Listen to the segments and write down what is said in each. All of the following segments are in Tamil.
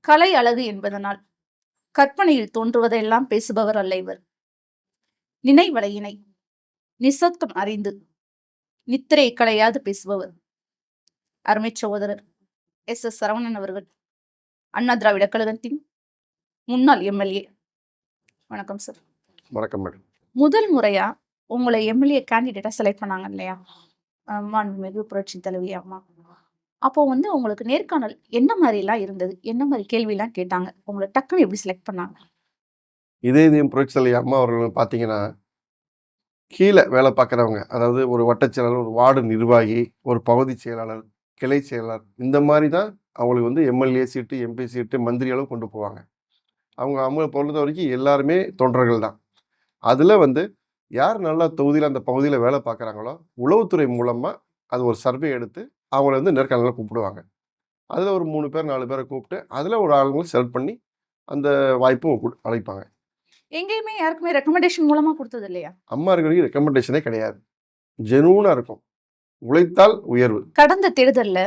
கலை அழகு என்பதனால் கற்பனையில் தோன்றுவதெல்லாம் பேசுபவர் அல்ல இவர். நினைவலையினை நிசப்தம் அறிந்து நித்திரை கலையாது பேசுபவர் அருமை சகோதரர் எஸ் சரவணன் அவர்கள், அண்ணா திராவிட கழகத்தின் முன்னாள் எம்எல்ஏ. வணக்கம் சார். வணக்கம் மேடம். முதல் முறையா உங்களை எம்எல்ஏ கேண்டிடேட்டா செலக்ட் பண்ணாங்க இல்லையா, மாண்புமிகு புரட்சி தலைவி அம்மா. அப்போ உங்களுக்கு நேர்காணல் என்ன மாதிரிலாம் இருந்தது, என்ன மாதிரி கேள்விலாம் கேட்டாங்க, உங்களை டக்குன்னு எப்படி செலக்ட் பண்ணாங்க? இதயம் புரட்சி தலைவி அம்மா அவர்கள் பார்த்தீங்கன்னா, கீழே வேலை பார்க்குறவங்க, அதாவது ஒரு வட்டச் செயலாளர், ஒரு வார்டு நிர்வாகி, ஒரு பகுதி செயலாளர், கிளை செயலாளர், இந்த மாதிரி தான் அவங்களுக்கு எம்எல்ஏ சீட்டு, எம்பி சீட்டு, மந்திரி அளவு கொண்டு போவாங்க. அவங்கள பொறுத்த வரைக்கும் எல்லாருமே தொண்டர்கள் தான். அதில் யார் நல்லா தொகுதியில் அந்த பகுதியில் வேலை பார்க்குறாங்களோ உளவுத்துறை மூலமாக அது ஒரு சர்வே எடுத்து அவங்கள நேர்காணலில் கூப்பிடுவாங்க. அதில் ஒரு 3 பேர் 4 பேரை கூப்பிட்டு அதில் ஒரு ஆளுங்களை செலக்ட் பண்ணி அந்த வாய்ப்பும் அழைப்பாங்க. எங்கேயுமே யாருக்குமே ரெக்கமெண்டேஷன் மூலமா கொடுத்தது இல்லையா? அம்மா இருக்கிற ரெக்கமெண்டேஷனே கிடையாது. ஜெனூனா இருக்கும். உழைத்தால் உயர்வு. கடந்த தேர்தல்ல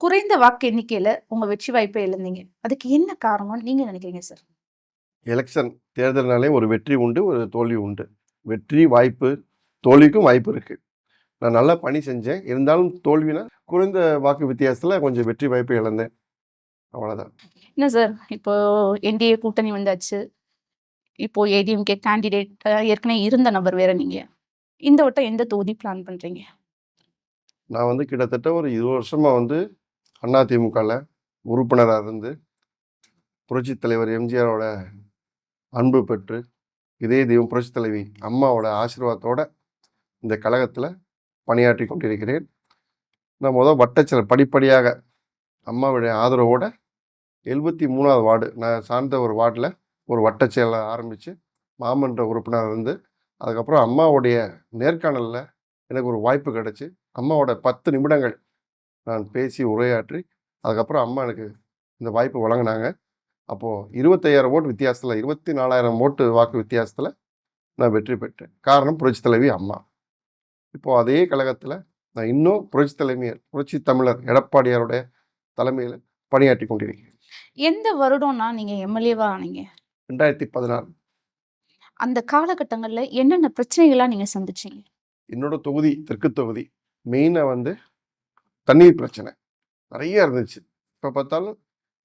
குறைந்த வாக்கு எண்ணிக்கையில உங்க வெற்றி வாய்ப்பை இழந்தீங்க. அதுக்கு என்ன காரணம் நீங்க நினைக்கிறீங்க சார்? எலெக்ஷன் தேர்தல்னாலே ஒரு வெற்றி உண்டு, ஒரு தோல்வி உண்டு. வெற்றி வாய்ப்பு, தோல்விக்கும் வாய்ப்பு இருக்கு. நான் நல்லா பணி செஞ்சேன், இருந்தாலும் தோல்வினா குறைந்த வாக்கு வித்தியாசத்தில் கொஞ்சம் வெற்றி வாய்ப்பை இழந்தேன், அவ்வளோதான். என்ன சார், இப்போ என்டிஏ கூட்டணி வந்தாச்சு, இப்போ ஏடிஎம்கே கேண்டிடேட் ஏற்கனவே இருந்த நபர் வேற, நீங்க இந்த வட்டம் எந்த தொகுதி பிளான் பண்றீங்க? நான் கிட்டத்தட்ட ஒரு 20 வருஷமா அதிமுகவில் உறுப்பினராக இருந்து புரட்சி தலைவர் எம்ஜிஆரோட அன்பு பெற்று இதயம் புரட்சி தலைவி அம்மாவோட ஆசீர்வாதத்தோட இந்த கழகத்தில் பணியாற்றி கொண்டிருக்கிறேன். நான் வட்டச்செயலர் படிப்படியாக அம்மாவுடைய ஆதரவோட 73வது வார்டு நான் சார்ந்த ஒரு வார்டில் ஒரு வட்டச்செயலர் ஆரம்பித்து மாமன்ற உறுப்பினர் இருந்து, அதுக்கப்புறம் அம்மாவுடைய நேர்காணலில் எனக்கு ஒரு வாய்ப்பு கிடச்சி அம்மாவோட 10 நிமிடங்கள் நான் பேசி உரையாற்றி அதுக்கப்புறம் அம்மா எனக்கு இந்த வாய்ப்பு வழங்கினாங்க. அப்போது 25,000 ஓட்டு வித்தியாசத்தில், 24,000 ஓட்டு வாக்கு வித்தியாசத்தில் நான் வெற்றி பெற்றேன். காரணம் புரட்சி தலைவி அம்மா. இப்போது அதே கழகத்தில் நான் இன்னும் புரட்சி தமிழர் எடப்பாடியாருடைய தலைமையில் பணியாற்றி கொண்டிருக்கிறேன். எந்த வருடம்னா நீங்கள் எம்எல்ஏவா ஆனீங்க? 2016. அந்த காலகட்டங்களில் என்னென்ன பிரச்சனைகள்லாம் நீங்கள் சந்திச்சிங்க? என்னோட தொகுதி தெற்கு தொகுதி மெயினாக தண்ணீர் பிரச்சனை நிறைய இருந்துச்சு. இப்போ பார்த்தாலும்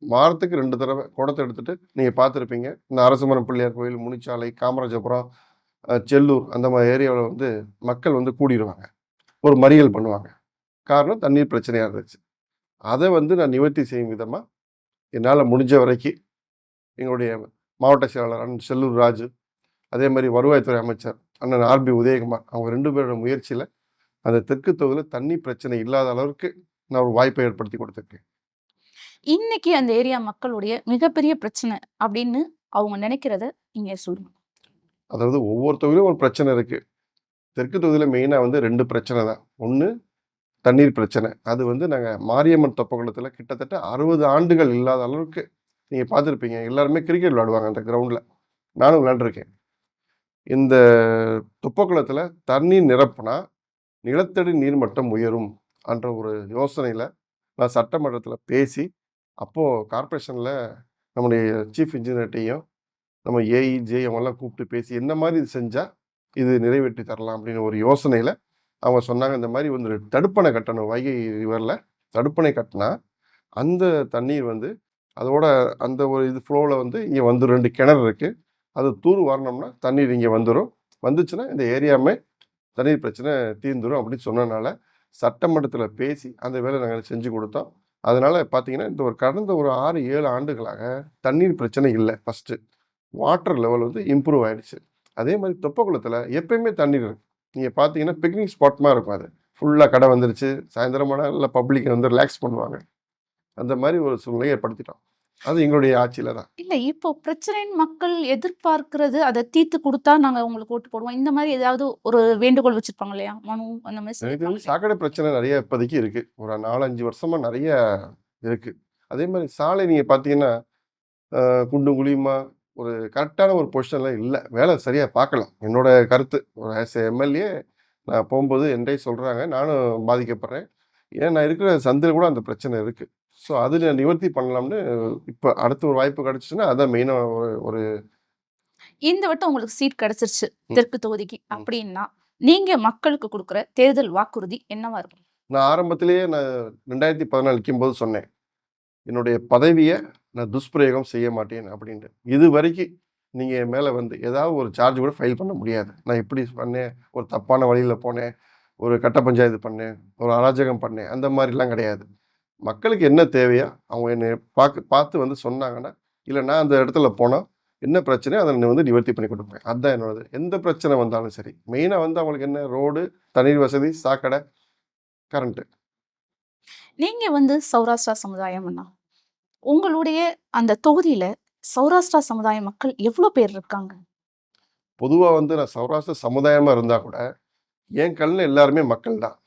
வாரத்துக்கு 2 தடவை குடத்தை எடுத்துகிட்டு நீங்கள் பார்த்துருப்பீங்க. இந்த அரசமரம் பிள்ளையார் கோயில், முனிச்சாலை, காமராஜபுரம், செல்லூர் அந்த மாதிரி ஏரியாவில் மக்கள் கூடிடுவாங்க, ஒரு மறியல் பண்ணுவாங்க. காரணம் தண்ணீர் பிரச்சனையாக இருந்துச்சு. அதை நான் நிவர்த்தி செய்யும் விதமாக என்னால் முடிஞ்ச வரைக்கும் எங்களுடைய மாவட்ட செயலாளர் அண்ணன் செல்லூர் ராஜு, அதே மாதிரி வருவாய்த்துறை அமைச்சர் அண்ணன் ஆர்பி உதயகுமார், அவங்க 2 பேரோட முயற்சியில் அந்த தெற்கு தொகுதியில் தண்ணி பிரச்சனை இல்லாத அளவுக்கு நான் ஒரு வாய்ப்பை ஏற்படுத்தி கொடுத்துருக்கேன். இன்னைக்கு அந்த ஏரியா மக்களுடைய மிகப்பெரிய பிரச்சனை அப்படின்னு அவங்க நினைக்கிறத நீங்க சொல்லுங்க. அதாவது ஒவ்வொரு தொகுதியிலும் ஒரு பிரச்சனை இருக்கு. தெற்கு தொகுதியில் மெயினாக 2 பிரச்சனை தான். ஒன்று தண்ணீர் பிரச்சனை. அது நாங்கள் மாரியம்மன் தொப்பக்குளத்தில் கிட்டத்தட்ட 60 ஆண்டுகள் இல்லாத அளவுக்கு நீங்கள் பார்த்துருப்பீங்க. எல்லாருமே கிரிக்கெட் விளையாடுவாங்க அந்த கிரவுண்டில், நானும் விளையாண்டுருக்கேன். இந்த தொப்பக்குளத்தில் தண்ணீர் நிரப்புனா நிலத்தடி நீர்மட்டம் உயரும் என்ற ஒரு யோசனையில் நான் சட்டமன்றத்தில் பேசி, அப்போது கார்பரேஷனில் நம்முடைய சீஃப் இன்ஜினியர்ட்டையும் நம்ம ஏஇ ஜேஎம்எல்லாம் கூப்பிட்டு பேசி என்ன மாதிரி இது செஞ்சால் இது நிறைவேற்றி தரலாம் அப்படின்னு ஒரு யோசனையில் அவங்க சொன்னாங்க. இந்த மாதிரி தடுப்பணை கட்டணும், வைகை ரிவரில் தடுப்பணை கட்டினா அந்த தண்ணீர் அதோட அந்த ஒரு இது ஃப்ளோவில் இங்கே 2 கிணறு இருக்குது, அது தூர் வரணும்னா தண்ணீர் இங்கே வந்துச்சுன்னா இந்த ஏரியாமே தண்ணீர் பிரச்சனை தீர்ந்துடும் அப்படின்னு சொன்னனால சட்டமன்றத்தில் பேசி அந்த வேலை நாங்கள் செஞ்சு கொடுத்தோம். அதனால் பார்த்தீங்கன்னா இந்த கடந்த ஒரு 6-7 ஆண்டுகளாக தண்ணீர் பிரச்சனை இல்லை. ஃபஸ்ட்டு வாட்டர் லெவல் இம்ப்ரூவ் ஆகிடுச்சு. அதே மாதிரி தொப்பக்குளத்தில் எப்பயுமே தண்ணீர் இருக்குது. நீங்கள் பார்த்தீங்கன்னா பிக்னிக் ஸ்பாட் மாதிரி இருக்கும். அது ஃபுல்லாக கடை வந்துருச்சு, சாயந்தரமான இல்லை பப்ளிக் ரிலாக்ஸ் பண்ணுவாங்க. அந்த மாதிரி ஒரு சூழ்நிலையை ஏற்படுத்திட்டோம். அது எங்களுடைய ஆட்சியில் தான். இல்லை, இப்போ பிரச்சனைன்னு மக்கள் எதிர்பார்க்கறது அதை தீர்த்து கொடுத்தா நாங்கள் உங்களுக்கு ஓட்டு போடுவோம், இந்த மாதிரி ஏதாவது ஒரு வேண்டுகோள் வச்சுருப்பாங்க இல்லையா, மனு அந்த மாதிரி? சாக்கடை பிரச்சனை நிறைய இப்போதைக்கு இருக்குது. ஒரு 4-5 வருஷமாக நிறைய இருக்குது. அதே மாதிரி சாலை நீங்கள் பார்த்தீங்கன்னா குண்டும் குழியுமா ஒரு கரெக்டான ஒரு பொசிஷனில் இல்லை, வேலை சரியாக பார்க்கலாம். என்னோட கருத்து ஒரு ஆஸ் எம்எல்ஏ நான் போகும்போது என்கிட்ட சொல்கிறாங்க, நானும் பாதிக்கப்படுறேன். ஏன் நான் இருக்கிற சந்தில் கூட அந்த பிரச்சனை இருக்குது. ஸோ அது நிவர்த்தி பண்ணலாம்னு இப்போ அடுத்த ஒரு வாய்ப்பு கிடைச்சிச்சுன்னா அதான் மெயினாக ஒரு இந்த வட்டம் உங்களுக்கு சீட் கிடைச்சிருச்சு ம், தெற்கு தொகுதிக்கு ம். அப்படின்னா, நீங்க மக்களுக்கு குடுக்குற தேர்தல் வாக்குறுதி என்னவா இருக்கும்? நான் ஆரம்பத்திலேயே 2014 நிற்கும்போது சொன்னேன், என்னுடைய பதவியை நான் துஷ்பிரயோகம் செய்ய மாட்டேன் அப்படின்ட்டு. இது வரைக்கும் நீங்கள் என் மேலே வந்து ஏதாவது ஒரு சார்ஜ் கூட ஃபைல் பண்ண முடியாது. நான் இப்படி பண்ணேன், ஒரு தப்பான வழியில் போனேன், ஒரு கட்ட பஞ்சாயத்து பண்ணேன், ஒரு அராஜகம் பண்ணேன், அந்த மாதிரிலாம் கிடையாது. மக்களுக்கு என்ன தேவையோ அவங்க என்னை பார்த்து வந்து சொன்னாங்கன்னா, இல்லை நான் அந்த இடத்துல போனால் என்ன பிரச்சனையோ அதை நான் வந்து நிவர்த்தி பண்ணி கொடுப்பேன். அதுதான் என்னோடது. எந்த பிரச்சனை வந்தாலும் சரி. மெயினாக வந்து அவங்களுக்கு என்ன ரோடு, தண்ணீர் வசதி, சாக்கடை, கரண்ட்டு. நீங்க வந்து சௌராஷ்டிரா சமுதாயம்னா, உங்களுடைய அந்த தொகுதியில சௌராஷ்டிரா சமுதாய மக்கள் எவ்ளோ பேர் இருக்காங்க? பொதுவா வந்து நான் சௌராஷ்டிர சமுதாயமா இருந்தா கூட, என் கண்ணுல எல்லாருமே மக்கள் தான்.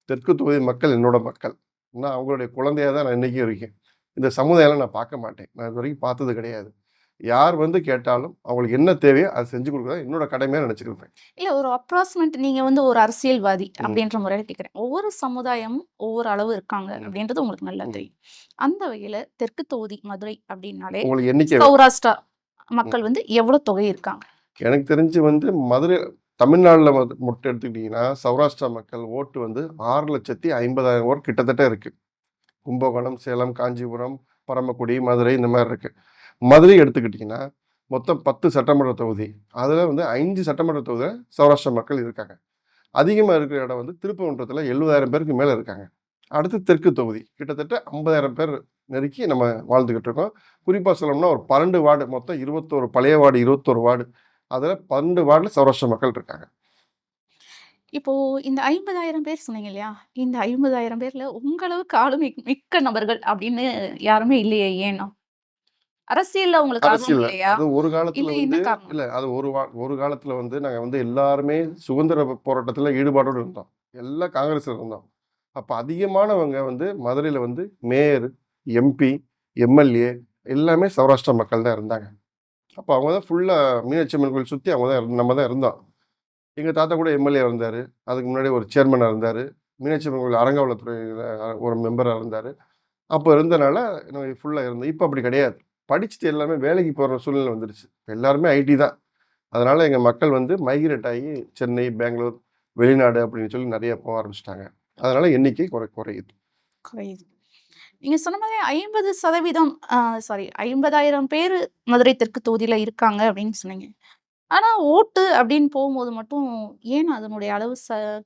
தெற்கு தொகுதி மக்கள் என்னோட மக்கள். நான் அவங்களுடைய குழந்தையா தான் நான் இன்னைக்கும் இருக்கேன். இந்த சமுதாயம்லாம் நான் பார்க்க மாட்டேன். நான் இதுவரைக்கும் பார்த்தது கிடையாது. யார் வந்து கேட்டாலும் அவங்களுக்கு என்ன தேவையோ அதை செஞ்சு கொடுக்குறது என்னோட கடமையா நினைச்சுக்கிருப்பேன். இல்ல ஒரு அப்ராக்ஸிமேட் நீங்க வந்து ஒரு அரசியல்வாதி ம், அப்படின்ற முறையில கேட்கிறேன். ஒவ்வொரு சமுதாயமும் ஒவ்வொரு அளவு இருக்காங்க ம், அப்படின்றது உங்களுக்கு நல்லா ம். தெரியும். அந்த வகையில தெற்கு தொகுதி மதுரை அப்படின்னாலே உங்களுக்கு எண்ணிக்கை சௌராஷ்டிரா ம். மக்கள் வந்து எவ்வளோ தொகை இருக்காங்க? எனக்கு தெரிஞ்சு வந்து மதுரை தமிழ்நாடுல மட்டும் எடுத்துக்கிட்டீங்கன்னா, சௌராஷ்டிரா மக்கள் ஓட்டு வந்து 6,50,000 ஓட்டு கிட்டத்தட்ட இருக்கு. கும்பகோணம், சேலம், காஞ்சிபுரம், பரமக்குடி, மதுரை இந்த மாதிரி இருக்கு. மதுரை எடுத்துக்கிட்டிங்கன்னா, மொத்தம் 10 சட்டமன்ற தொகுதி. அதில் வந்து 5 சட்டமன்ற தொகுதியில் சௌராஷ்டிரா மக்கள் இருக்காங்க. அதிகமாக இருக்கிற இடம் வந்து திருப்பரங்குன்றத்தில் 70,000 பேருக்கு மேலே இருக்காங்க. அடுத்து தெற்கு தொகுதி கிட்டத்தட்ட 50,000 பேர் நெருக்கி நம்ம வாழ்ந்துக்கிட்டு இருக்கோம். குறிப்பாக சொல்லணும்னா ஒரு 12 வார்டு, மொத்தம் 21 பழைய வார்டு, 21 வார்டு. அதில் 12 வார்டில் சௌராஷ்டிரா மக்கள் இருக்காங்க. இப்போ இந்த 50,000 பேர் சொன்னீங்க இல்லையா? இந்த 50,000 பேர்ல உங்க அளவுக்கு ஆளுமை மிக்க நபர்கள் அப்படின்னு யாருமே இல்லையே ஏன்னா? அரசியல்ல உங்களுக்கு ஆர்வம் அரசியல்ல இல்லையா? அது ஒரு காலத்துல இல்ல என்ன வந்து காரணம்? இல்ல அது ஒரு காலத்துல வந்து நாங்க வந்து எல்லாருமே சுதந்திர போராட்டத்துல ஈடுபாடோடு இருந்தோம். எல்லாம் காங்கிரஸ்ல இருந்தோம். அப்ப அதிகமானவங்க வந்து மதுரையில வந்து மேயர், எம்பி, எம்எல்ஏ எல்லாமே சௌராஷ்டிரா மக்கள் தான் இருந்தாங்க. அப்ப அவங்க தான் ஃபுல்லா மீனாட்சி அம்மன் கோயில் சுத்தி அவங்க தான் நம்ம தான் இருந்தோம். எங்க தாத்தா கூட எம்எல்ஏ இருந்தாரு. அதுக்கு முன்னாடி ஒரு சேர்மனா இருந்தாரு. மீனாட்சி அம்மன் கோயில் அறங்காவலத்துறையில ஒரு மெம்பரா இருந்தாரு. அப்ப இருந்தனால நான் ஃபுல்லா இருந்தேன். இப்ப அப்படி கிடையாது. படிச்சுட்டு எல்லாமே வேலைக்கு போற சூழ்நிலை வந்துருச்சு. எல்லாருமே ஐடி தான். அதனால எங்க மக்கள் வந்து மைக்ரேட் ஆகி சென்னை, பெங்களூர், வெளிநாடு அப்படின்னு சொல்லி நெறைய போக ஆரம்பிச்சுட்டாங்க. அதனால எண்ணிக்கை குறையுது. குறையுது. நீங்க சொன்ன மாதிரி 50% சாரி 50,000 பேரு மதுரை தெற்கு தொகுதியில இருக்காங்க அப்படின்னு சொன்னீங்க. ஆனா ஓட்டு அப்படின்னு போகும்போது மட்டும் ஏன் அதனுடைய அளவு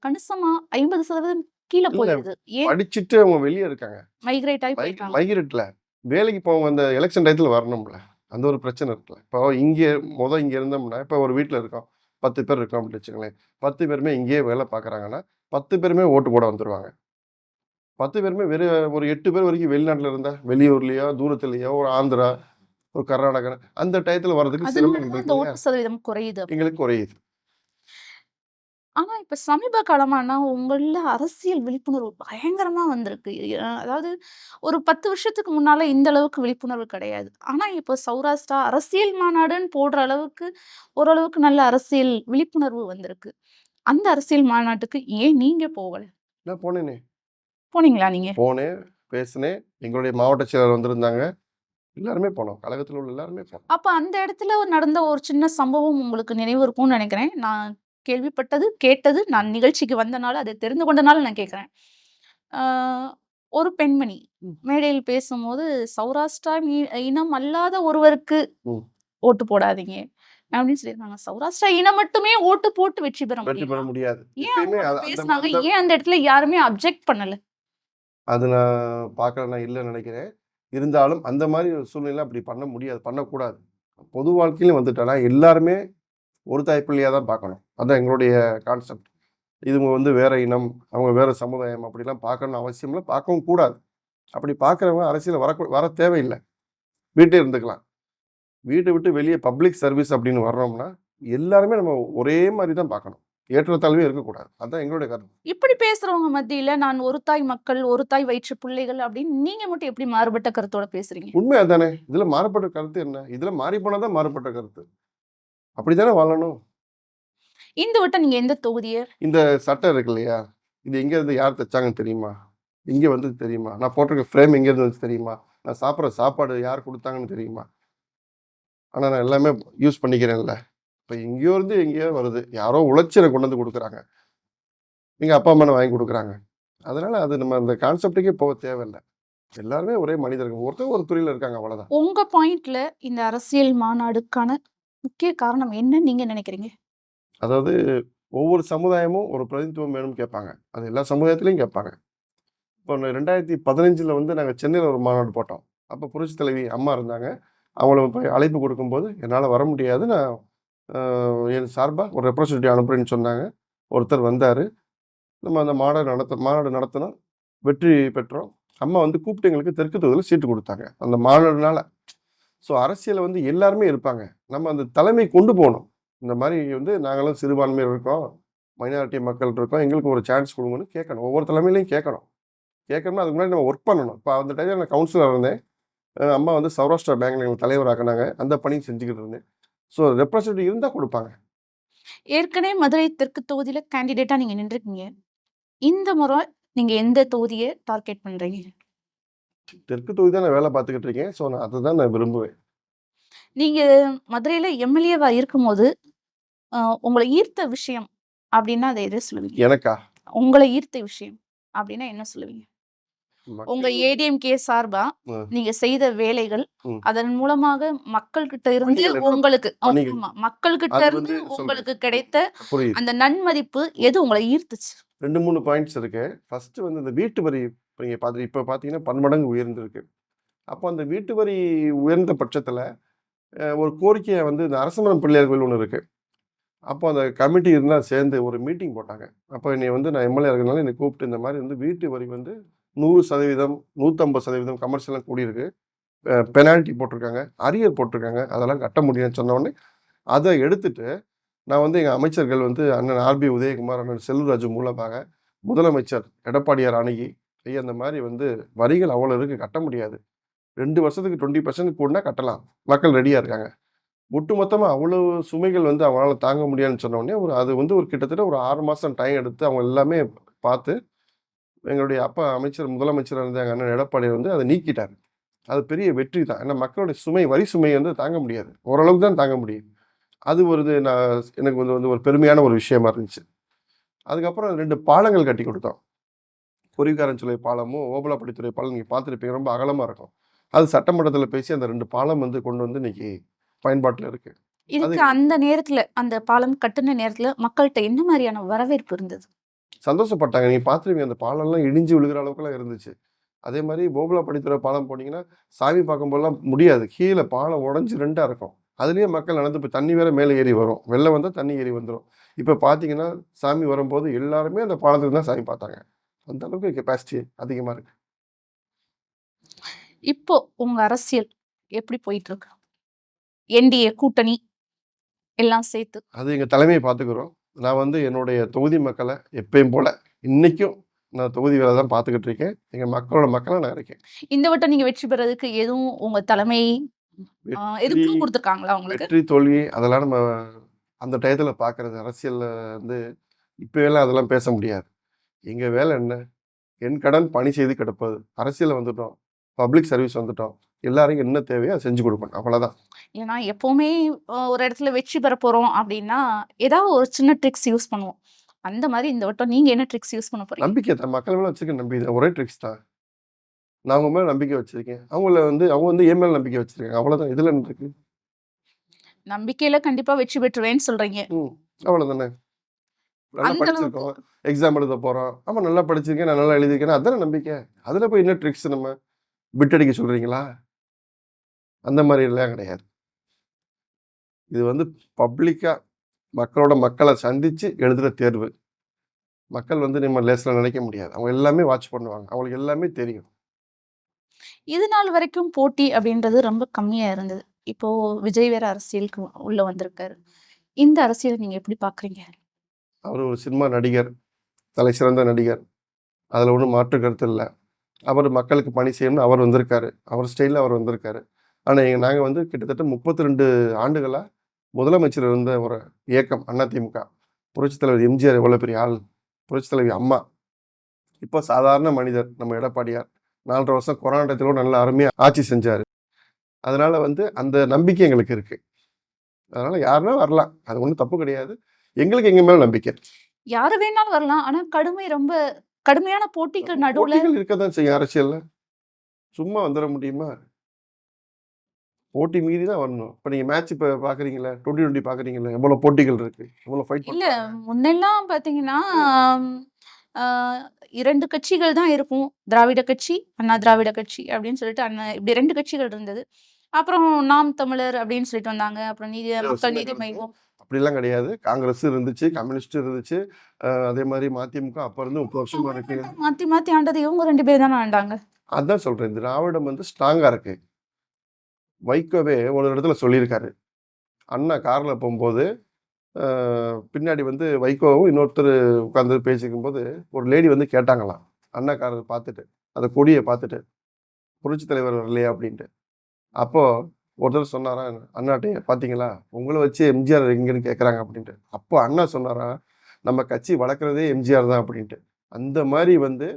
கணிசமா 50% கீழ இல்ல போயிருது? ஏன் படிச்சுட்டு அவங்க வெளிய இருக்காங்க. மைக்ரேட் ஆயி போயிருக்காங்க? மைக்ரேட்ல வேலைக்கு போவங்க அந்த எலக்ஷன் டயத்துல வரணும்ல. அந்த ஒரு பிரச்சனை இருக்குல்ல. இப்போ இங்க இருந்தோம்னா, இப்போ ஒரு வீட்ல இருக்கோம். 10 பேர் இருக்கோம் அப்படின்னு வச்சுக்கங்களேன். 10 பேருமே இங்கேயே வேலை பார்க்குறாங்கன்னா, 10 பேருமே ஓட்டு போட வந்துருவாங்க. 10 பேருமே ஒரு 8 பேர் வரைக்கும் வெளிநாட்டுல இருந்தா, வெளியூர்லயோ, தூரத்திலயோ, ஒரு ஆந்திரா, ஒரு கர்நாடகா அந்த டயத்துல வர்றதுக்கு அதனால சிரமம் தான் இருக்கு அந்த இல்லையா? ஓட்டு சதவீதம் குறையுது. எங்களுக்கு குறையுது. ஆனா, இப்ப சமீப காலமானா உங்கள்ல அரசியல் விழிப்புணர்வு பயங்கரமா வந்திருக்கு. அதாவது ஒரு 10 வருஷத்துக்கு முன்னால இந்த அளவுக்கு விழிப்புணர்வு கிடையாது. ஆனா, இப்போ சௌராஷ்டிரா அரசியல் மாநாடுன்னு போடுற அளவுக்கு, ஓரளவுக்கு நல்ல அரசியல் விழிப்புணர்வு வந்திருக்கு. அந்த அரசியல் மாநாட்டுக்கு ஏன் நீங்க போகல? நான் போனேனே. போனீங்களா நீங்க? போனேன், பேசினேன். எங்களுடைய மாவட்ட செயலர் வந்திருந்தாங்க. எல்லாருமே போனோம். கழகத்துல உள்ள எல்லாருமே போனோம். அப்ப அந்த இடத்துல நடந்த ஒரு சின்ன சம்பவம் உங்களுக்கு நினைவு இருக்கும்னு நெனைக்கிறேன். நான் கேள்விப்பட்டது, கேட்டது, நான் நிகழ்ச்சிக்கு வந்தனால, அதை தெரிந்து கொண்டனால நான் கேட்கிறேன். ஆ ஒரு பெண்மணி ம். மேடையில் பேசும்போது, "சௌராஷ்டிரா இனம் அல்லாத ஒருவருக்கு ம். ஓட்டு போடாதீங்க." அப்படின்னு சொல்லியிருக்காங்க. சௌராஷ்டிரா இனம் மட்டுமே ஓட்டு போட்டு வெற்றி பெற வெற்றி பெற முடியுமா? முடியாது. ஏன் அவங்க எப்பயுமே அப்படி அந்த பேசுனாங்க? அந்த ஏன் அந்த இடத்துல யாருமே அப்ஜெக்ட் பண்ணல? அது நான் பார்க்கல நான் இல்லன்னு நெனைக்கிறேன். இருந்தாலும் அந்த மாரி ஒரு சூழ்நிலையில அப்படி பண்ண முடியாது. பண்ணக்கூடாது. பொது வாழ்க்கையிலும் வந்துட்டோம்னா, எல்லாருமே ஒரு தாய் பிள்ளையா தான் பார்க்கணும். அதான் எங்களுடைய கான்செப்ட். இதுங்க வந்து வேற இனம், அவங்க வேற சமுதாயம் அப்படிலாம் பார்க்கணும்னு அவசியம் இல்ல. பார்க்கவும் கூடாது. அப்படி பார்க்கிறவங்க அரசியல்ல வர தேவையில்ல. வீட்டே இருந்துக்கலாம். வீட்ட விட்டு வெளிய பப்ளிக் சர்வீஸ் அப்படின்னு வர்றோம்னா, எல்லாருமே நம்ம ஒரே மாரி தான் பார்க்கணும். ஏற்றத்தாழ்வே இருக்கக்கூடாது. அதான் எங்களுடைய கருத்து. இப்படி பேசுறவங்க மத்தியில, நான் ஒரு தாய் மக்கள், ஒரு தாய் வயிற்று பிள்ளைகள் அப்படின்னு நீங்க மட்டும் எப்படி மாறுபட்ட கருத்தோட பேசுறீங்க? உண்மை அதானே. இதுல மாறுபட்ட கருத்து என்ன? இதுல மாறி போனா தான் மாறுபட்ட கருத்து. அப்படித்தானே வாழணும். இந்த வட்டம் நீங்க எந்த தொகுதிய? இந்த சட்டம் இருக்கு இல்லையா? இது எங்க இருந்து யார் தச்சாங்கன்னு தெரியுமா? இங்கே வந்து தெரியுமா? நான் போட்டிருக்க ஃப்ரேம் எங்கேருந்து வந்துச்சு தெரியுமா? நான் சாப்பிட்ற சாப்பாடு யார் கொடுத்தாங்கன்னு தெரியுமா? ஆனால் நான் எல்லாமே யூஸ் பண்ணிக்கிறேன்ல. இப்போ எங்கேயோ இருந்து எங்கேயோ வருது. யாரோ உழைச்சி எனக்கு கொண்டு வந்து கொடுக்குறாங்க. நீங்கள் அப்பா அம்மா வாங்கி கொடுக்குறாங்க. அதனால அது நம்ம அந்த கான்செப்டுக்கே போக தேவையில்லை. எல்லாருமே ஒரே மனிதர்கள். ஒருத்தர் ஒரு துறையில் இருக்காங்க, அவ்வளோதான். உங்க பாயிண்ட்ல இந்த அரசியல் மாநாடுக்கான முக்கிய காரணம் என்னன்னு நீங்க நினைக்கிறீங்க? அதாவது ஒவ்வொரு சமுதாயமும் ஒரு பிரதிநிதித்துவம் வேணும்னு கேட்பாங்க. அது எல்லா சமுதாயத்திலையும் கேட்பாங்க. இப்போ 2015 வந்து நாங்கள் சென்னையில் ஒரு மாநாடு போட்டோம். அப்போ புரட்சி தலைவி அம்மா இருந்தாங்க. அவங்கள போய் அழைப்பு கொடுக்கும்போது என்னால் வர முடியாது, நான் என் சார்பாக ஒரு ரெப்ரசன்டேட்டிவ் அனுப்புறேன்னு சொன்னாங்க. ஒருத்தர் வந்தார். நம்ம அந்த மாநாடு நடத்தினோம். வெற்றி பெற்றோம். அம்மா வந்து கூப்பிட்டு எங்களுக்கு தெற்கு தொகுதியில் சீட்டு கொடுத்தாங்க அந்த மாநாடுனால. ஸோ அரசியலில் வந்து எல்லாருமே இருப்பாங்க. நம்ம அந்த தலைமை கொண்டு போகணும். இந்த மாதிரி வந்து நாங்களும் சிறுபான்மையர் இருக்கோம், மைனாரிட்டி மக்கள் இருக்கோம், எங்களுக்கு ஒரு சான்ஸ் கொடுங்கன்னு கேட்கணும். ஒவ்வொரு தலைமையிலையும் கேட்கணும். கேட்கணும்னா அதுக்கு முன்னாடி நம்ம ஒர்க் பண்ணணும். இப்போ அந்த டைமில் நான் கவுன்சிலர் இருந்தேன். அம்மா வந்து சௌராஷ்டிரா பேங்க்ல எங்களுக்கு தலைவராக்குனாங்க. அந்த பணியும் செஞ்சுக்கிட்டு இருந்தேன். ஸோ ரெப்ரசன்டேட்டிவ் இருந்தால் கொடுப்பாங்க. ஏற்கனவே மதுரை தெற்கு தொகுதியில கேண்டிடேட்டா நீங்க நின்றுருக்கீங்க. இந்த முறை நீங்க எந்த தொகுதியை டார்கெட் பண்றீங்க? தெற்கு தொகுதி தான் நான் வேலை பார்த்துக்கிட்டு இருக்கேன். ஸோ நான் அதை தான் நான் விரும்புவேன். நீங்க மதுரையில எம்எல்ஏவா இருக்கும்போது உங்களை ஈர்த்த விஷயம் அப்படின்னா அதை எதை சொல்லுவீங்க? எனக்கா? உங்களை ஈர்த்த விஷயம் அப்படின்னா என்ன சொல்லுவீங்க? உங்க மக்கள் ஏடிஎம்கே சார்பா ம், நீங்க செய்த வேலைகள், ம். அதன் மூலமாக மக்கள்கிட்ட இருந்து பணிகள் என்ன உங்களுக்கு பணிகள்? ஆமா, மக்கள்கிட்ட அது இருந்து வந்து உங்களுக்கு சொல்றேன். கிடைத்த புரியுது. அந்த நன்மதிப்பு எது உங்களை ஈர்த்துச்சு? 2, 3 பாயிண்ட்ஸ் இருக்கு. ஃபர்ஸ்ட் வந்து இந்த வீட்டு வரி நீங்க இப்போ பார்த்தீங்கன்னா பன்மடங்கு உயர்ந்திருக்கு. அப்போ அந்த வீட்டு வரி உயர்ந்த பட்சத்தில் ஒரு கோரிக்கையை வந்து இந்த அரசமரம் பிள்ளையார் கோயில் ஒன்று இருக்கு. அப்போ அந்த கமிட்டி இருந்தால் சேர்ந்து ஒரு மீட்டிங் போட்டாங்க. அப்போ என்னை வந்து நான் எம்எல்ஏ இருக்கிறதுனால என்னை கூப்பிட்டு இந்த மாதிரி வந்து வீட்டு வரி வந்து 100%, 150% கமர்ஷியலாம் கூடியிருக்கு. பெனால்ட்டி போட்டிருக்காங்க, அரியர் போட்டிருக்காங்க, அதெல்லாம் கட்ட முடியும்னு சொன்ன உடனே அதை எடுத்துட்டு நான் வந்து எங்கள் அமைச்சர்கள் வந்து அண்ணன் ஆர்பி உதயகுமார், அண்ணன் செல்வராஜு மூலமாக முதலமைச்சர் எடப்பாடியார் அணுகி, ஐயா இந்த மாதிரி வந்து வரிகள் அவ்வளோ இருக்குது, கட்ட முடியாது. 2 வருஷத்துக்கு 20% கூடனா கட்டலாம், மக்கள் ரெடியாக இருக்காங்க. ஒட்டுமொத்தமாக அவ்வளோ சுமைகள் வந்து அவங்களால தாங்க முடியாதுன்னு சொன்ன உடனே அது வந்து ஒரு கிட்டத்தட்ட ஒரு 6 மாதம் டைம் எடுத்து அவங்க எல்லாமே பார்த்து எங்களுடைய அப்பா முதலமைச்சர் இருந்த எங்கள் அண்ணன் எடப்பாடியார் வந்து அதை நீக்கிட்டார். அது பெரிய வெற்றி தான். ஏன்னா மக்களுடைய சுமை, வரி சுமை வந்து தாங்க முடியாது, ஓரளவுக்கு தான் தாங்க முடியும். அது எனக்கு வந்து ஒரு பெருமையான ஒரு விஷயமா இருந்துச்சு. அதுக்கப்புறம் 2 பாலங்கள் கட்டி கொடுத்தோம். பொறிக்காரன்சுலை பாலமும், ஓபலாப்பட்டித்துறை பாலம் நீங்கள் பார்த்துருப்பீங்க. ரொம்ப அகலமாக இருக்கும். அது சட்டமன்றத்தில் பேசி அந்த 2 பாலம் வந்து கொண்டு வந்து இன்னைக்கு பயன்பாட்டில் இருக்கு. அது இதுக்கு அந்த நேரத்துல அந்த பாலம் கட்டுன நேரத்துல மக்கள்கிட்ட என்ன மாதிரியான வரவேற்பு இருந்தது? சந்தோஷப்பட்டாங்க. நீங்க பார்த்துருப்பீங்க, அந்த பாலம்லாம் இடிஞ்சு விழுகிற அளவுக்குலாம் இருந்துச்சு. அதே மாதிரி ஓபலாப்பட்டித்துறை பாலம் போனீங்கன்னா, சாமி பார்க்கும்போதெல்லாம் முடியாது. கீழே பாலம் உடைஞ்சு 2ஆ இருக்கும். அதுலேயே மக்கள் நடந்து போய் தண்ணி வேற மேலே ஏறி வரும். வெள்ளம் வந்தால் தண்ணி ஏறி வந்துடும். இப்போ பார்த்தீங்கன்னா, சாமி வரும்போது எல்லாருமே அந்த பாலத்துக்கு தான் சாமி பார்த்தாங்க. அந்த அளவுக்கு கெப்பாசிட்டி அதிகமாக இருக்கு. இப்போ உங்க அரசியல் எப்படி போயிட்டு இருக்கு? என்டிஏ கூட்டணி எல்லாம் சேர்த்து. அது எங்கள் தலைமையை பார்த்துக்கிறோம். நான் வந்து என்னுடைய தொகுதி மக்களை எப்பயும் போல இன்னைக்கும் நான் தொகுதி வேலை தான் பார்த்துக்கிட்டு இருக்கேன். எங்கள் மக்களா நான் இருக்கேன். இந்த வட்டம் நீங்க வெற்றி பெறதுக்கு எதுவும் உங்க தலைமை வெற்றி எதுவும் கொடுத்துருக்காங்களா உங்களுக்கு? வெற்றி தோல்வி அதெல்லாம் நம்ம அந்த டயத்துல பார்க்கறது. அரசியல்ல வந்து இப்போயெல்லாம் அதெல்லாம் பேச முடியாது. எங்க வேலை என்ன? என் கடன் பணி செய்து கிடப்பது. அரசியல்ல வந்துட்டோம். பப்ளிக் சர்வீஸ் வந்துட்டோம். எல்லாருக்கும் என்ன தேவையோ அதை செஞ்சு கொடுப்பேன். அவ்வளோதான். ஏன்னா எப்பவுமே ஒரு இடத்துல வெற்றி பெற போறோம் அப்படின்னா, ஏதாவது ஒரு சின்ன ட்ரிக்ஸ் யூஸ் பண்ணுவோம். அந்த மாதிரி இந்த வட்டம் நீங்க என்ன ட்ரிக்ஸ் யூஸ் பண்ண போறீங்க? நம்பிக்கை தான். மக்கள் மேல வச்சிருக்க நம்பிக்கை தான். ஒரே ட்ரிக்ஸ் தான். நான் அவங்க மேல நம்பிக்கை வச்சிருக்கேன். அவங்க வந்து என் மேல நம்பிக்கை வச்சிருக்காங்க. அவ்வளோதான். இதுல என்ன இருக்கு? நம்பிக்கையில கண்டிப்பா வெற்றி பெற்றுவேன்னு சொல்றீங்க. அவ்வளோதானே. நல்லா அந்த அளவுக்கு படிச்சிருக்கோம். எக்ஸாம் எழுத போறோம். ஆமா நல்லா படிச்சிருக்கேன். நான் நல்லா எழுதியிருக்கேன். அதானே நம்பிக்கை. அதுல போய் என்ன ட்ரிக்ஸ் நம்ம பிட் அடிக்க சொல்றீங்களா? அந்த மாதிரி எல்லாம் கிடையாது. இது வந்து பப்ளிக்கா மக்களை சந்திச்சு எழுதுற தேர்வு. மக்கள் வந்து நம்ம லேசில் நினைக்க முடியாது. அவங்க எல்லாமே வாட்ச் பண்ணுவாங்க. அவங்களுக்கு எல்லாமே தெரியும். இது நாள் வரைக்கும் போட்டி அப்படின்றது ரொம்ப கம்மியா இருந்தது. இப்போ விஜய் வேற அரசியலுக்கு உள்ள வந்திருக்காரு. இந்த அரசியலை நீங்க எப்படி பார்க்குறீங்க? அவர் ஒரு சினிமா நடிகர், தலை சிறந்த நடிகர். அதில் ஒன்றும் மாற்று கருத்து இல்லை. அவர் மக்களுக்கு பணி செய்யணும்னு அவர் வந்திருக்காரு. அவர் ஸ்டைலில் அவர் வந்திருக்காரு. ஆனால் நாங்கள் வந்து கிட்டத்தட்ட 32 ஆண்டுகளாக முதலமைச்சர் இருந்த ஒரு இயக்கம் அதிமுக. புரட்சித் தலைவர் எம்ஜிஆர் எவ்வளோ பெரிய ஆள், புரட்சித் தலைவி அம்மா இப்போ சாதாரண மனிதர் நம்ம எடப்பாடியார் 4.5 வருஷம் கொரோனா டயத்துல கூட நல்லா அருமையா ஆட்சி செஞ்சாரு. அதனால வந்து அந்த நம்பிக்கை எங்களுக்கு இருக்கு. அதனால யாருன்னா வரலாம். அது ஒண்ணும் தப்பு கிடையாது. எங்களுக்கு எங்க மேல நம்பிக்கை இருக்கு. யாரு வேணாலும் வரலாம். ஆனா ரொம்ப கடுமையான போட்டிக்கு நடுவுல போட்டிகள் இருக்கத்தான் செய்யும் அரசியல்ல. சும்மா வந்துட முடியுமா? போட்டி மீறி தான் வரணும். இப்ப நீங்க மேட்ச் இப்ப பார்க்குறீங்கல்ல, 2020 பார்க்குறீங்கல்ல, எவ்வளவு போட்டிகள் இருக்கு. எவ்வளவு ஃபைட் இல்ல பண்றாங்க. முன்னெல்லாம் பார்த்தீங்கன்னா, ஆ 2 கட்சிகள் தான் இருக்கும். திராவிட கட்சி, அண்ணா திராவிட கட்சி அப்படின்னு சொல்லிட்டு இப்படி 2 கட்சிகள் இருந்தது. அப்புறம் நாம் தமிழர் அப்படின்னு சொல்லிட்டு வந்தாங்க. அப்புறம் மக்கள் சின்ன நீதி காலத்துல மய்யம். அப்படிலாம் கிடையாது. காங்கிரஸ் இருந்துச்சு, கம்யூனிஸ்ட் இருந்துச்சு. அதே மாரி மதிமுக அப்ப இருந்து 30 வருஷமா இருக்கு. மாத்தி மாத்தி ஆண்டது இவங்க 2 பேர் தானே ஆண்டாங்க. அதான் சொல்றேன். திராவிடம் வந்து ஸ்ட்ராங்கா இருக்கு. வைகோவே ஒரு இடத்துல சொல்லியிருக்காரு. அண்ணா கார்ல போம்போது, அ பின்னாடி வந்து வைகோவும் இன்னொருத்தர் உட்கார்ந்து பேசிக்கும்போது, ஒரு லேடி வந்து கேட்டாங்களாம். அண்ணா கார பார்த்துட்டு, அந்த கொடிய பார்த்துட்டு, "புரட்சித் தலைவர் வரலையா?" அப்படின்ட்டு. அப்போ ஒருத்தர் சொன்னாராம் அண்ணாட்ட, "பார்த்தீங்களா? உங்கள வச்சு எம்ஜிஆர் எங்கன்னு கேட்குறாங்க" அப்படின்ட்டு. அப்போ அண்ணா சொன்னாராம், "நம்ம கட்சி வளர்க்கிறதே எம்ஜிஆர் தான்" அப்படின்ட்டு. அந்த மாரி வந்து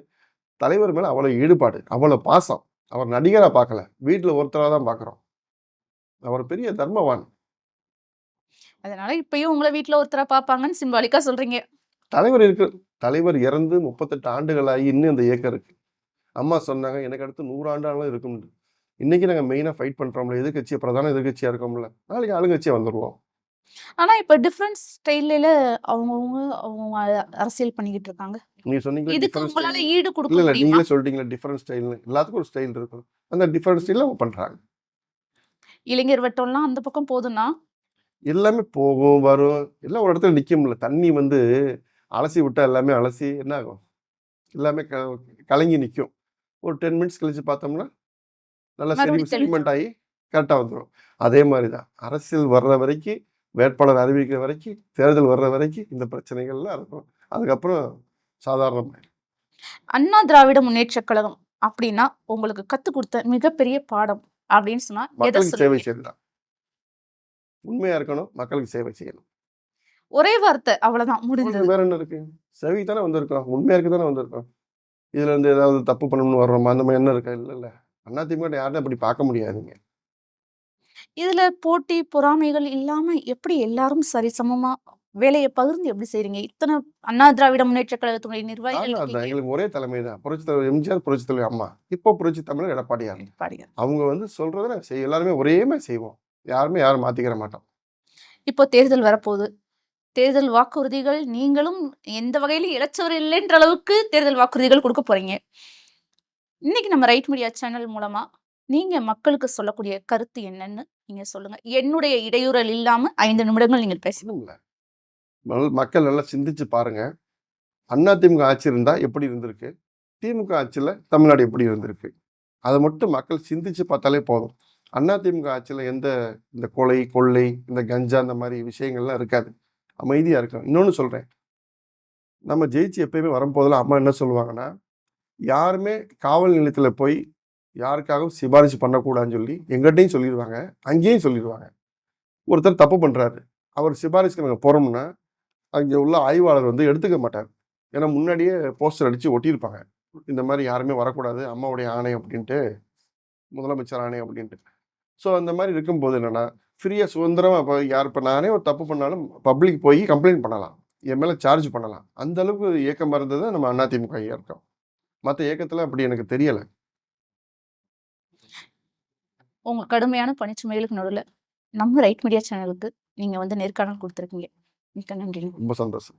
தலைவர் மேல அவ்வளோ ஈடுபாடு, அவ்வளோ பாசம். அவர் நடிகரா பார்க்கல. வீட்ல ஒருத்தரா தான் பார்க்குறோம். அவர் பெரிய தர்மவான். அதனால இப்பயும் உங்கள வீட்ல ஒருத்தரா பார்ப்பாங்கன்னு சிம்பாலிக்கா சொல்றீங்க. தலைவர் இருக்கு. தலைவர் இறந்து 38 ஆண்டுகள் ஆகி இன்னும் அந்த இயக்கம் இருக்கு. அம்மா சொன்னாங்க, "எனக்கு அடுத்து 100 ஆண்டாலும் இருக்கும்னு." இன்னைக்கு நாங்க மெயினா ஃபைட் பண்றோம்ல, எதிர்க்கட்சியா பிரதான எதிர்க்கட்சியா இருக்கோம்ல. நாளைக்கு ஆளுங்கட்சியா வந்துருவோம். ஆனா இப்ப டிஃபரண்ட் ஸ்டைல்ல அவங்க அரசியல் பண்ணிக்கிட்டு இருக்காங்க. நீங்க சொன்னீங்கல்ல இதுக்கு டிஃபரண்ட் உங்களால ஸ்டைல். ஈடு குடுக்க இல்ல, முடியுமா? நீங்களே சொல்லிட்டீங்கல்ல டிஃபரண்ட் ஸ்டைல்னு. எல்லாத்துக்கும் ஒரு ஸ்டைல் இருக்கும். அந்த டிஃபரண்ட் ஸ்டைல்ல அவங்க பண்றாங்க. இளைஞர் வட்டம்லாம் அந்த பக்கம் போதுன்னா, எல்லாமே போகும், வரும். எல்லாம் ஒரு இடத்துல நிக்கும்ல. தண்ணி வந்து அலசி விட்டா எல்லாமே அலசி என்ன ஆகும்? எல்லாமே கலங்கி நிக்கும். ஒரு 10 மினிட்ஸ் கழிச்சு பார்த்தோம்னா, நல்லா மறுபடியும் செடிமெண்ட் ஆகி கரெக்ட்டா வந்துரும். அதே மாரி தான். அரசியல் வர்ற வரைக்கும், வேட்பாளர் அறிவிக்கிற வரைக்கும், தேர்தல் வர்ற வரைக்கும் இந்த பிரச்சனைகள்லாம் இருக்கும். அதுக்கப்புறம் சாதாரணமாயிரும். அண்ணா திராவிட முன்னேற்றக் கழகம் அப்படின்னா, உங்களுக்கு கத்துக் குடுத்த மிகப்பெரிய பாடம் அப்படின்னு சொன்னா எத மக்களுக்கு சேவை சொல்லுவீங்க? செய்றது தான். உண்மையா இருக்கணும், மக்களுக்கு சேவை செய்யணும். ஒரே வார்த்தை அவ்வளவுதான் முடிந்தது. வேற என்ன இருக்கு? சேவைக்கு தானே வந்திருக்கோம். உண்மையா இருக்க தானே வந்திருக்கோம். இதுல இருந்து ஏதாவது தப்பு பண்ணணும்னு வர்றோமா? அந்த மாரி எண்ணம் இருக்கா? இல்லல்ல. அதிமுக யாரும் அப்படி பார்க்க முடியாதுங்க. இதுல போட்டி, பொறாமைகள் இல்லாம எப்படி எல்லாரும் சரிசமமா வேலைய பகிர்ந்து எப்படி செய்றீங்க? இத்தன அண்ணா திராவிட முன்னேற்றக் கழகத்துடைய நிர்வாகிகள் நாங்களும் அதான். இருக்கீங்க. எங்களுக்கு ஒரே தலைமை தான். புரட்சித் தலைவர் எம்ஜிஆர், புரட்சித் தலைவர் அம்மா. இப்போ புரட்சித் தமிழர் எடப்பாடியார். எடப்பாடியார். அவங்க வந்து சொல்றத நாங்க எல்லாருமே ஒரே மாரி செய்வோம். யாரும் மாத்திக்கிற மாட்டோம். இப்போ தேர்தல் வரப்போகுது. தேர்தல் வாக்குறுதிகள் நீங்களும் எந்த வகையிலும் இளைச்சவர் இல்லைன்ற அளவுக்கு தேர்தல் வாக்குறுதிகள் குடுக்க போறீங்க. இன்னைக்கு நம்ம ரைட் மீடியா சேனல் மூலமா நீங்க மக்களுக்கு சொல்லக்கூடிய கருத்து என்னன்னு நீங்க சொல்லுங்க. என்னுடைய இடையூறல் இல்லாம 5 நிமிடங்கள் நீங்கள் பேசலாம். ஒண்ணும் இல்ல. மக்கள் நல்லா சிந்திச்சு பாருங்க. அதிமுக ஆட்சி இருந்தா எப்படி இருந்திருக்கு? திமுக ஆட்சியில தமிழ்நாடு எப்படி இருந்திருக்கு? அத மட்டும் மக்கள் சிந்திச்சு பார்த்தாலே போதும். அதிமுக ஆட்சியில இந்த கொலை, கொள்ளை, இந்த கஞ்சா இந்த மாரி விஷயங்கள்லாம் இருக்காது. அமைதியா இருக்கும். இன்னொன்னு சொல்றேன். நம்ம ஜெயிச்சு எப்பயுமே வரும்போதெல்லாம் அம்மா என்ன சொல்லுவாங்கன்னா, யாருமே காவல் நிலையத்தில போய் யாருக்காகவும் சிபாரிசு பண்ணக்கூடாதுன்னு சொல்லி எங்கிட்டயும் சொல்லிருவாங்க. அங்கேயும் சொல்லிருவாங்க. ஒருத்தர் தப்பு பண்றாரு. அவர் சிபாரிசுக்கு நாங்க போறோம்னா, அங்க உள்ள ஆய்வாளர் வந்து எடுத்துக்க மாட்டார். ஏன்னா முன்னாடியே போஸ்டர் அடிச்சு ஒட்டியிருப்பாங்க. இந்த மாரி யாருமே வரக்கூடாது. அம்மாவுடைய ஆணை அப்படின்ட்டு, முதலமைச்சர் ஆணை அப்படின்ட்டு. ஸோ அந்த மாரி இருக்கும்போது என்னன்னா, ஃப்ரீயா சுதந்திரமா இப்ப நானே ஒரு தப்பு பண்ணாலும் பப்ளிக் போய் கம்ப்ளைண்ட் பண்ணலாம். என் மேல சார்ஜ் பண்ணலாம். அந்த அளவுக்கு இயக்கமா இருந்தது நம்ம அதிமுக இயக்கம். மத்த இயக்கத்துல அப்படி எனக்கு தெரியல. உங்க கடுமையான பணிச்சுமைகளுக்கு நடுவுல நம்ம ரைட் மீடியா சேனலுக்கு நீங்க வந்து நேர்காணல் குடுத்திருக்கீங்க. மிக்க நன்றிங்க. ரொம்ப சந்தோஷம்.